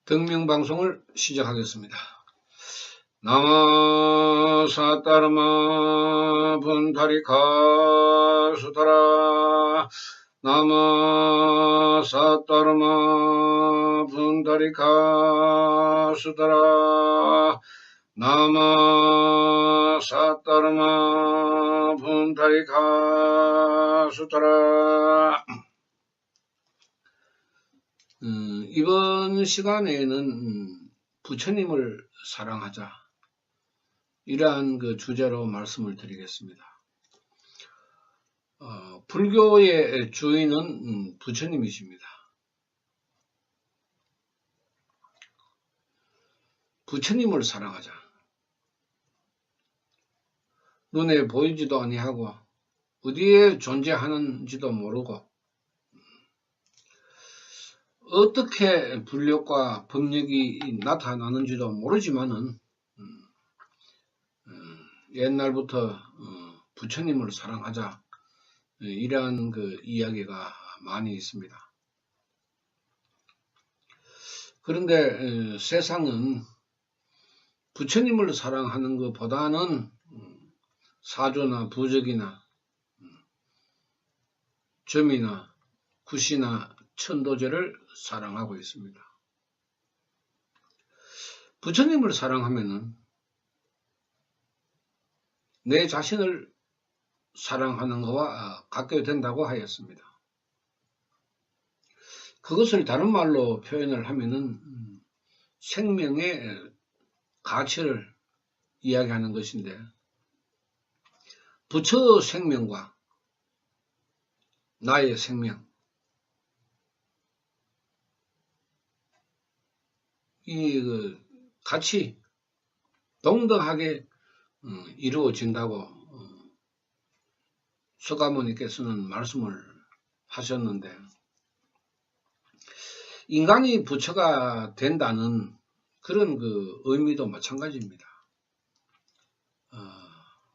등명방송을 시작하겠습니다. 나마 사따르마 분타리카 수타라 나마 사따르마 분타리카 수타라 나마 사따르마 분타리카 수타라. 이번 시간에는 부처님을 사랑하자 이러한 그 주제로 말씀을 드리겠습니다. 불교의 주인은 부처님이십니다. 부처님을 사랑하자. 눈에 보이지도 아니하고 어디에 존재하는지도 모르고 어떻게 불력과 법력이 나타나는지도 모르지만은 옛날부터 부처님을 사랑하자 이러한 그 이야기가 많이 있습니다. 그런데 세상은 부처님을 사랑하는 것보다는 사조나 부적이나 점이나 굿이나 천도제를 사랑하고 있습니다. 부처님을 사랑하면은 내 자신을 사랑하는 것과 같게 된다고 하였습니다. 그것을 다른 말로 표현을 하면은 생명의 가치를 이야기하는 것인데, 부처 생명과 나의 생명, 이 같이 동등하게 이루어진다고 서가모니께서는 말씀을 하셨는데, 인간이 부처가 된다는 그런 그 의미도 마찬가지입니다.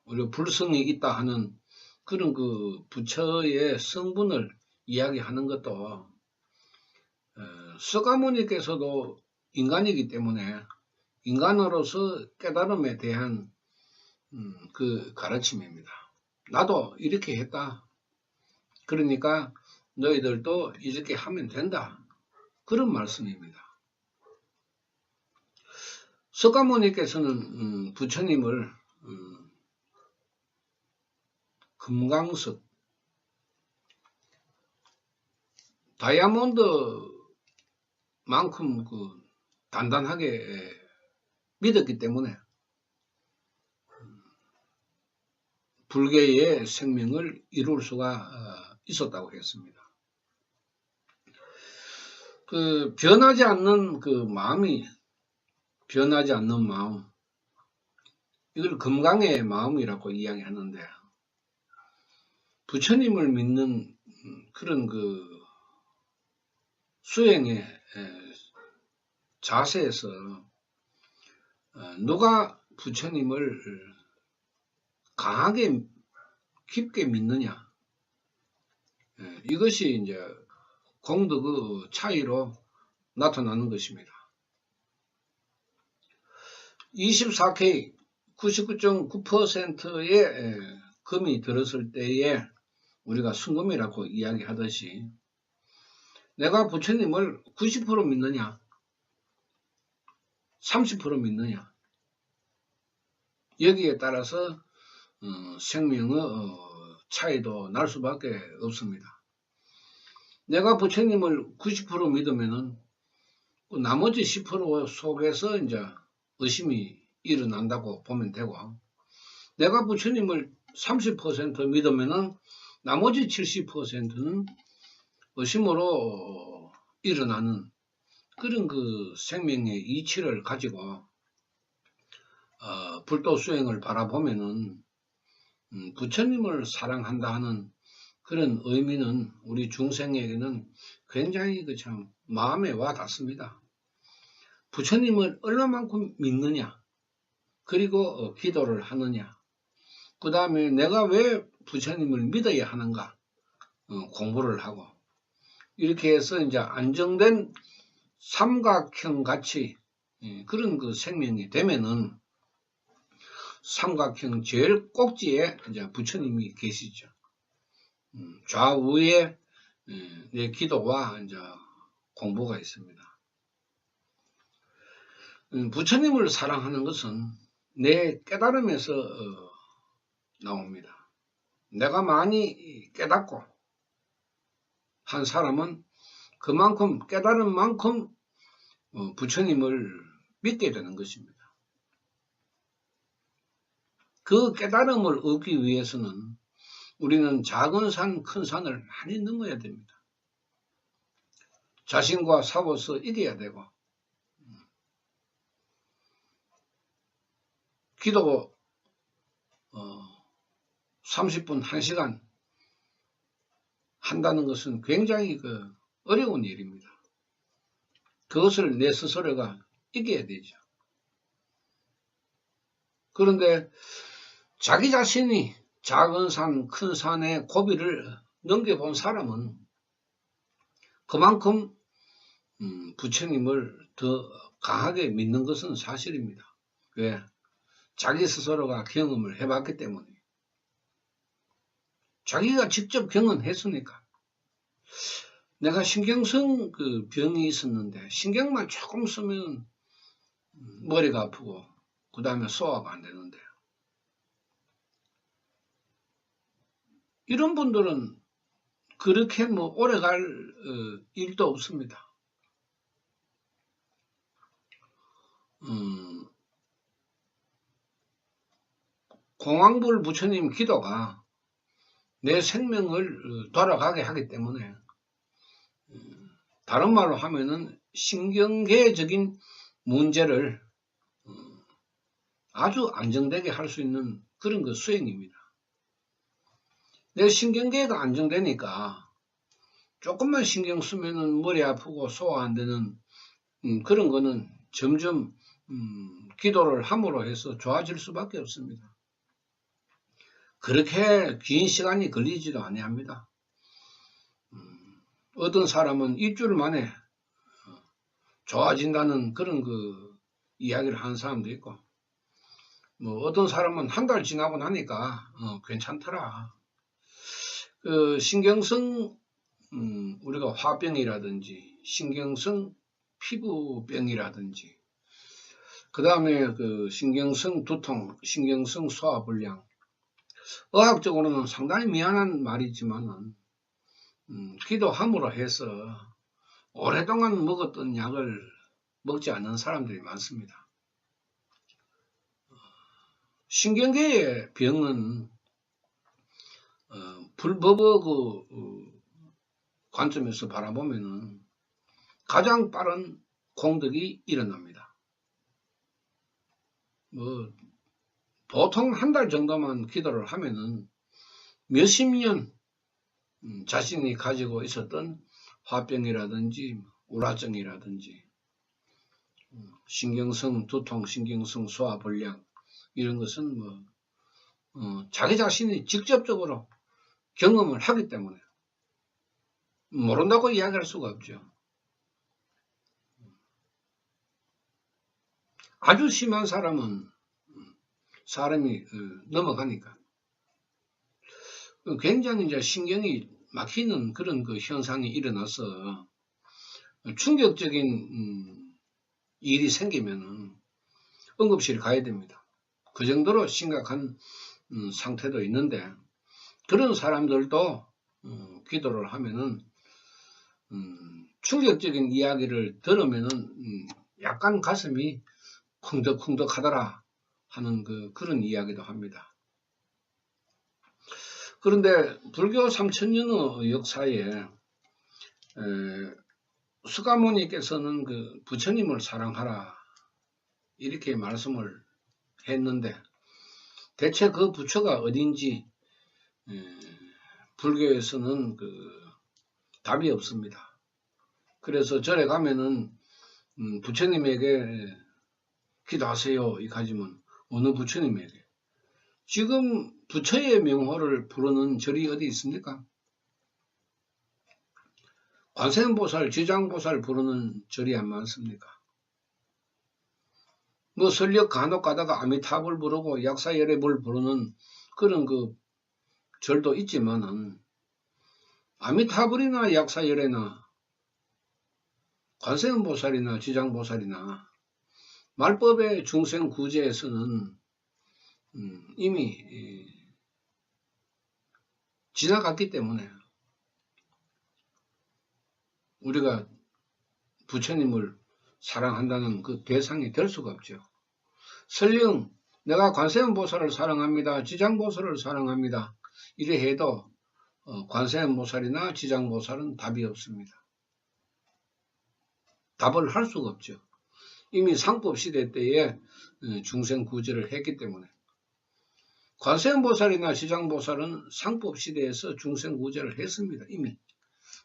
우리 불성이 있다 하는 그런 그 부처의 성분을 이야기하는 것도 서가모니께서도 인간이기 때문에 인간으로서 깨달음에 대한 그 가르침입니다. 나도 이렇게 했다. 그러니까 너희들도 이렇게 하면 된다. 그런 말씀입니다. 서가모니께서는 부처님을 금강석, 다이아몬드만큼 그 단단하게 믿었기 때문에 불교의 생명을 이룰 수가 있었다고 했습니다. 그 변하지 않는 그 마음이, 변하지 않는 마음, 이걸 금강의 마음이라고 이야기하는데, 부처님을 믿는 그런 그 수행의 자세에서 누가 부처님을 강하게 깊게 믿느냐, 이것이 이제 공덕의 차이로 나타나는 것입니다. 24K 99.9%의 금이 들었을 때에 우리가 순금이라고 이야기하듯이, 내가 부처님을 90% 믿느냐 30% 믿느냐, 여기에 따라서 생명의 차이도 날 수밖에 없습니다. 내가 부처님을 90% 믿으면은 나머지 10% 속에서 이제 의심이 일어난다고 보면 되고, 내가 부처님을 30% 믿으면은 나머지 70%는 의심으로 일어나는 그런 그 생명의 이치를 가지고 불도 수행을 바라보면은 부처님을 사랑한다 하는 그런 의미는 우리 중생에게는 굉장히 그 참 마음에 와 닿습니다. 부처님을 얼마만큼 믿느냐, 그리고 기도를 하느냐, 그 다음에 내가 왜 부처님을 믿어야 하는가 공부를 하고, 이렇게 해서 이제 안정된 삼각형 같이 그런 그 생명이 되면은 삼각형 제일 꼭지에 이제 부처님이 계시죠. 좌우에 내 기도와 이제 공부가 있습니다. 부처님을 사랑하는 것은 내 깨달음에서 나옵니다. 내가 많이 깨닫고 한 사람은 그만큼 깨달은 만큼 부처님을 믿게 되는 것입니다. 그 깨달음을 얻기 위해서는 우리는 작은 산, 큰 산을 많이 넘어야 됩니다. 자신과 싸워서 이겨야 되고, 기도 30분, 1시간 한다는 것은 굉장히 어려운 일입니다. 그것을 내 스스로가 이겨야 되죠. 그런데 자기 자신이 작은 산, 큰 산의 고비를 넘겨본 사람은 그만큼 부처님을 더 강하게 믿는 것은 사실입니다. 왜? 자기 스스로가 경험을 해봤기 때문에. 자기가 직접 경험했으니까. 내가 신경성 병이 있었는데 신경만 조금 쓰면 머리가 아프고 그 다음에 소화가 안 되는데 이런 분들은 그렇게 오래 갈 일도 없습니다. 공황불 부처님 기도가 내 생명을 돌아가게 하기 때문에 다른 말로 하면은 신경계적인 문제를 아주 안정되게 할 수 있는 그런 수행입니다. 내 신경계가 안정되니까 조금만 신경 쓰면은 머리 아프고 소화 안 되는 그런 거는 점점 기도를 함으로 해서 좋아질 수밖에 없습니다. 그렇게 긴 시간이 걸리지도 아니합니다. 어떤 사람은 일주일 만에 좋아진다는 그런 이야기를 하는 사람도 있고, 어떤 사람은 한 달 지나고 나니까 괜찮더라. 신경성 우리가 화병이라든지 신경성 피부병이라든지 그 다음에 신경성 두통, 신경성 소화불량, 의학적으로는 상당히 미안한 말이지만은 기도함으로 해서 오랫동안 먹었던 약을 먹지 않는 사람들이 많습니다. 신경계의 병은 불법의 관점에서 바라보면은 가장 빠른 공덕이 일어납니다. 보통 한 달 정도만 기도를 하면은 몇십 년 자신이 가지고 있었던 화병이라든지 우라증이라든지 신경성 두통, 신경성 소화불량 이런 것은 자기 자신이 직접적으로 경험을 하기 때문에 모른다고 이야기할 수가 없죠. 아주 심한 사람은 사람이 넘어가니까 굉장히 이제 신경이 막히는 그런 현상이 일어나서 충격적인 일이 생기면은 응급실에 가야 됩니다. 그 정도로 심각한 상태도 있는데 그런 사람들도 기도를 하면은 충격적인 이야기를 들으면은 약간 가슴이 쿵덕쿵덕하더라 하는 그런 이야기도 합니다. 그런데 불교 3000년의 역사에 수가모니께서는 부처님을 사랑하라 이렇게 말씀을 했는데 대체 그 부처가 어딘지 불교에서는 답이 없습니다. 그래서 절에 가면은 부처님에게 기도하세요 이까지면 어느 부처님에게 지금 부처의 명호를 부르는 절이 어디 있습니까? 관세음보살, 지장보살 부르는 절이 안 많습니까? 뭐 설령 간혹 가다가 아미타불 부르고 약사열애불 부르는 그런 그 절도 있지만은 아미타불이나 약사열애나 관세음보살이나 지장보살이나 말법의 중생구제에서는 이미 지나갔기 때문에 우리가 부처님을 사랑한다는 그 대상이 될 수가 없죠. 설령 내가 관세음보살을 사랑합니다. 지장보살을 사랑합니다. 이래 해도 관세음보살이나 지장보살은 답이 없습니다. 답을 할 수가 없죠. 이미 상법시대 때에 중생구제를 했기 때문에. 관세음보살이나 지장보살은 상법시대에서 중생구제를 했습니다. 이미.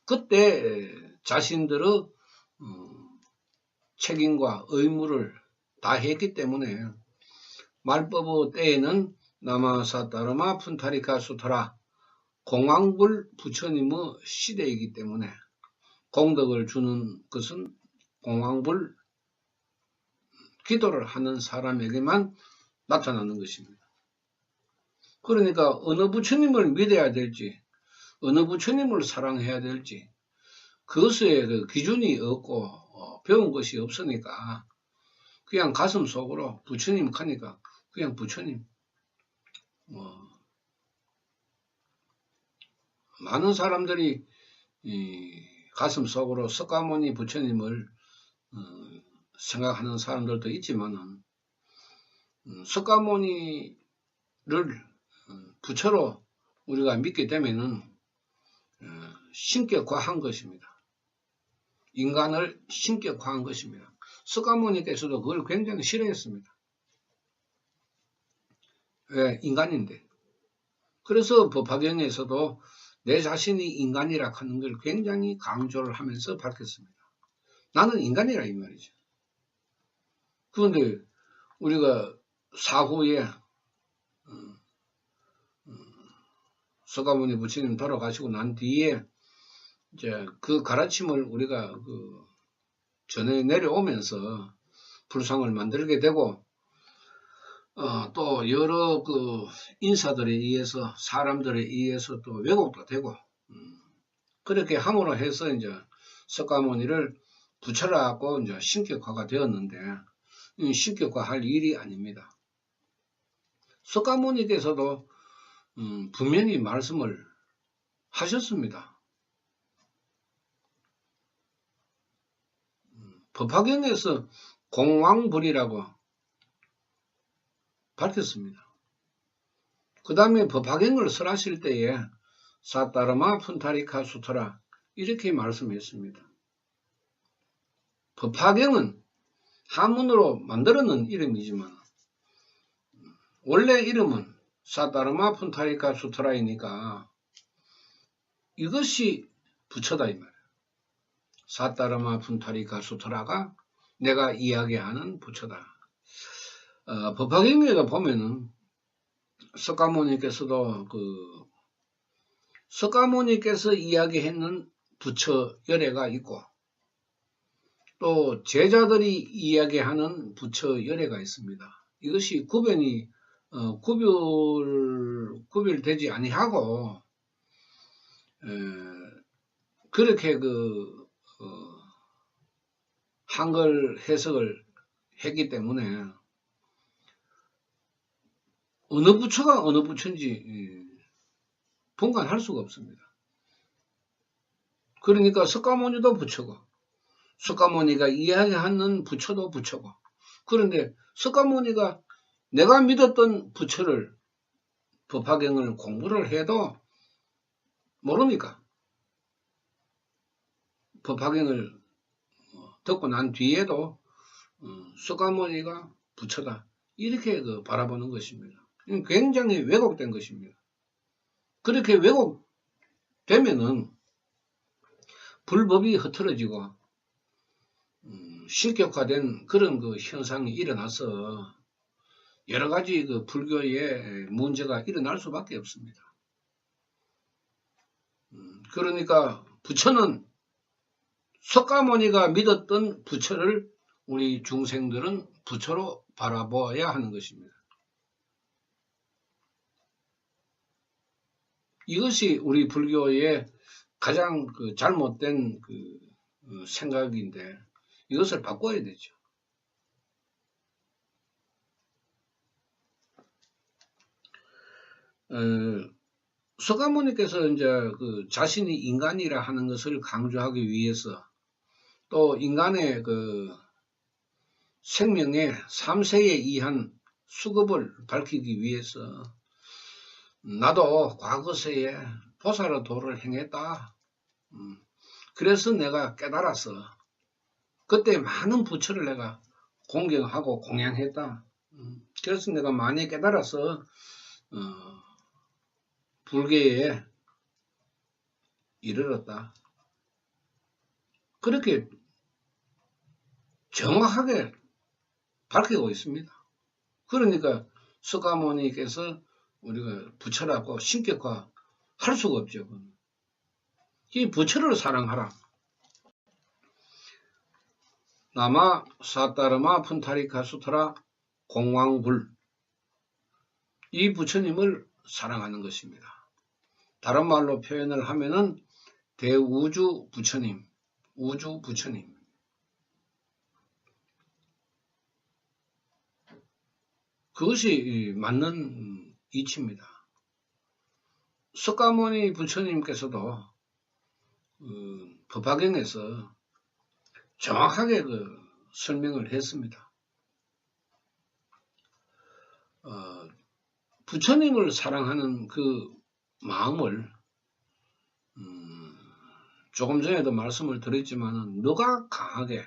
그때 자신들의 책임과 의무를 다 했기 때문에 말법의 때에는 나마사따르마 푼타리카 수타라 공황불 부처님의 시대이기 때문에 공덕을 주는 것은 공황불 기도를 하는 사람에게만 나타나는 것입니다. 그러니까 어느 부처님을 믿어야 될지 어느 부처님을 사랑해야 될지 그것에 그 기준이 없고 배운 것이 없으니까 그냥 가슴 속으로 부처님 하니까 그냥 부처님. 많은 사람들이 가슴 속으로 석가모니 부처님을 생각하는 사람들도 있지만은 석가모니를 부처로 우리가 믿게 되면은 신격화한 것입니다. 인간을 신격화한 것입니다. 석가모니께서도 그걸 굉장히 싫어했습니다. 왜? 인간인데. 그래서 법화경에서도 내 자신이 인간이라 하는 걸 굉장히 강조를 하면서 밝혔습니다. 나는 인간이라 이 말이죠. 그런데 우리가 사후에 석가모니 부처님 돌아가시고 난 뒤에 이제 그 가르침을 우리가 전해 내려오면서 불상을 만들게 되고 또 여러 인사들에 의해서 사람들에 의해서 또 왜곡도 되고 그렇게 함으로 해서 이제 석가모니를 부처라고 이제 신격화가 되었는데 신격화할 일이 아닙니다. 석가모니께서도 분명히 말씀을 하셨습니다. 법화경에서 공황불이라고 밝혔습니다. 그 다음에 법화경을 설하실 때에 사따르마 푼타리카 수토라 이렇게 말씀했습니다. 법화경은 한문으로 만들어놓은 이름이지만 원래 이름은 사따르마 푼타리카 수토라이니까 이것이 부처다 이 말이에요. 사따르마 푼타리카 수토라가 내가 이야기하는 부처다. 법화경에도 보면은 석가모니께서도 석가모니께서 이야기했는 부처 열애가 있고 또 제자들이 이야기하는 부처 열애가 있습니다. 이것이 구별되지 아니하고 그렇게 한글 해석을 했기 때문에 어느 부처가 어느 부처인지 분간할 수가 없습니다. 그러니까 석가모니도 부처고 석가모니가 이야기하는 부처도 부처고 그런데 석가모니가 내가 믿었던 부처를 법화경을 공부를 해도 모릅니까? 법화경을 듣고 난 뒤에도 석가모니가 부처다 이렇게 바라보는 것입니다. 굉장히 왜곡된 것입니다. 그렇게 왜곡되면은 불법이 흐트러지고 신격화된 그런 현상이 일어나서 여러 가지 불교에 문제가 일어날 수밖에 없습니다. 그러니까 부처는 석가모니가 믿었던 부처를 우리 중생들은 부처로 바라보아야 하는 것입니다. 이것이 우리 불교의 가장 잘못된 생각인데 이것을 바꿔야 되죠. 석가모니께서 이제 자신이 인간이라 하는 것을 강조하기 위해서 또 인간의 생명의 3세에 의한 수급을 밝히기 위해서 나도 과거세에 보살의 도를 행했다. 그래서 내가 깨달았어. 그때 많은 부처를 내가 공경하고 공양했다. 그래서 내가 많이 깨달아서 불교에 이르렀다. 그렇게 정확하게 밝히고 있습니다. 그러니까 석가모니께서 우리가 부처라고 신격화 할 수가 없죠. 이 부처를 사랑하라. 나마 사따르마 푼타리카 수트라 공왕불. 이 부처님을 사랑하는 것입니다. 다른 말로 표현을 하면은 대우주 부처님, 우주 부처님. 그것이 맞는 이치입니다. 석가모니 부처님께서도 법화경에서 정확하게 설명을 했습니다. 부처님을 사랑하는 그 마음을 조금 전에도 말씀을 드렸지만 너가 강하게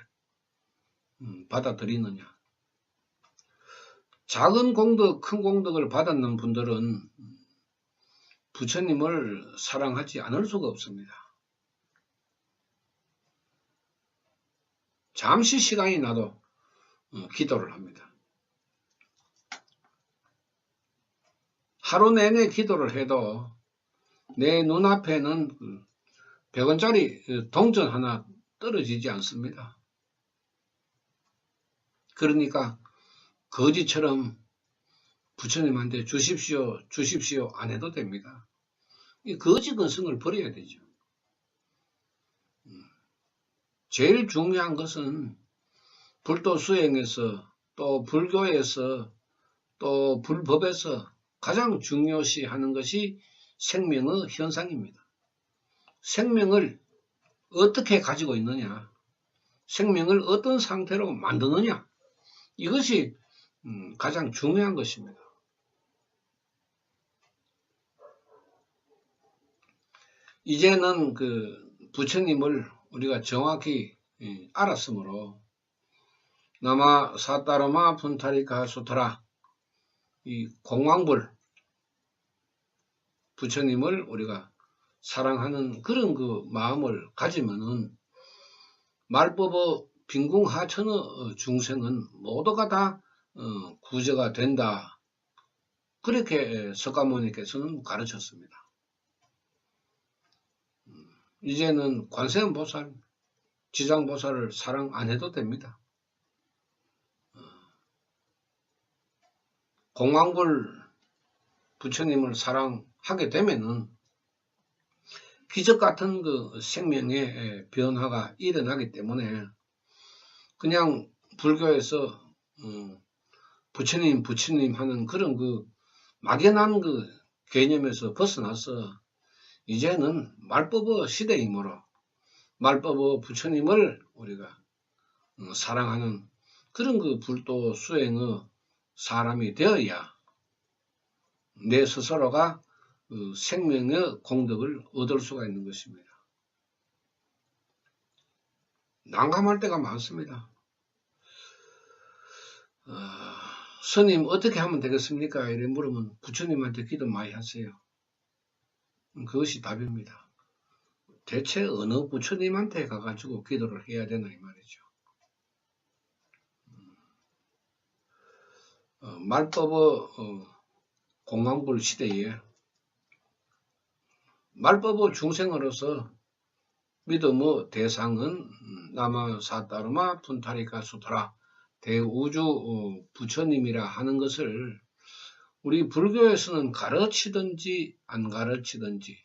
받아들이느냐. 작은 공덕, 큰 공덕을 받았는 분들은 부처님을 사랑하지 않을 수가 없습니다. 잠시 시간이 나도 기도를 합니다. 하루 내내 기도를 해도 내 눈앞에는 100원짜리 동전 하나 떨어지지 않습니다. 그러니까 거지처럼 부처님한테 주십시오, 주십시오 안 해도 됩니다. 이 거지 근성을 버려야 되죠. 제일 중요한 것은 불도 수행에서 또 불교에서 또 불법에서 가장 중요시 하는 것이 생명의 현상입니다. 생명을 어떻게 가지고 있느냐, 생명을 어떤 상태로 만드느냐, 이것이 가장 중요한 것입니다. 이제는 부처님을 우리가 정확히 알았으므로 나마 사따르마 푼타리카 수트라 이 공왕불 부처님을 우리가 사랑하는 그런 마음을 가지면은 말법의 빈궁하천의 중생은 모두가 다 구제가 된다. 그렇게 석가모니께서는 가르쳤습니다. 이제는 관세음보살, 지장보살을 사랑 안 해도 됩니다. 공왕불 부처님을 사랑하게 되면은 기적 같은 생명의 변화가 일어나기 때문에 그냥 불교에서 부처님 하는 그런 막연한 개념에서 벗어나서 이제는 말법의 시대이므로 말법의 부처님을 우리가 사랑하는 그런 불도 수행의 사람이 되어야 내 스스로가 생명의 공덕을 얻을 수가 있는 것입니다. 난감할 때가 많습니다. 스님 어떻게 하면 되겠습니까? 이래 물으면 부처님한테 기도 많이 하세요. 그것이 답입니다. 대체 어느 부처님한테 가가지고 기도를 해야 되나 이 말이죠. 말법의 공왕불 시대에 말법의 중생으로서 믿음의 대상은 나마 사따르마 푼타리카 수트라 대우주 부처님이라 하는 것을 우리 불교에서는 가르치든지 안 가르치든지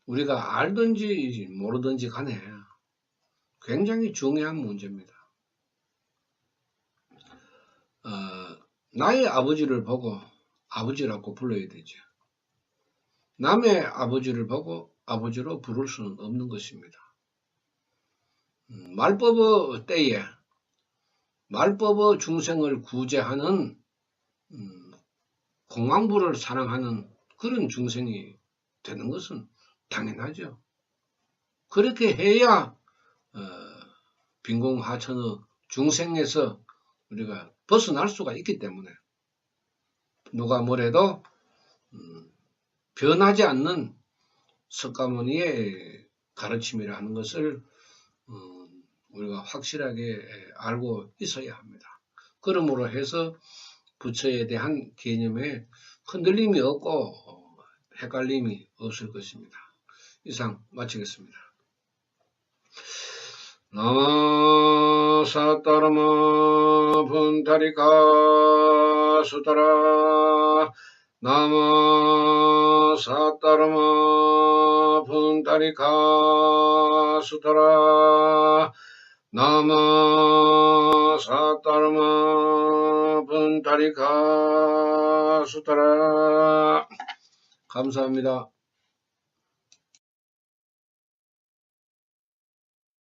우리가 알든지 모르든지 간에 굉장히 중요한 문제입니다. 나의 아버지를 보고 아버지라고 불러야 되죠. 남의 아버지를 보고 아버지로 부를 수는 없는 것입니다. 말법의 때에 말법의 중생을 구제하는 공황부를 사랑하는 그런 중생이 되는 것은 당연하죠. 그렇게 해야 빈공하천의 중생에서 우리가 벗어날 수가 있기 때문에 누가 뭐래도 변하지 않는 석가모니의 가르침이라 하는 것을 우리가 확실하게 알고 있어야 합니다. 그러므로 해서 부처에 대한 개념에 흔들림이 없고 헷갈림이 없을 것입니다. 이상 마치겠습니다. 나마 사따르마 푼타리카 수타라 나마 사따르마 푼타리카 수타라 나마 사따르마 푼타리카 수타라 감사합니다.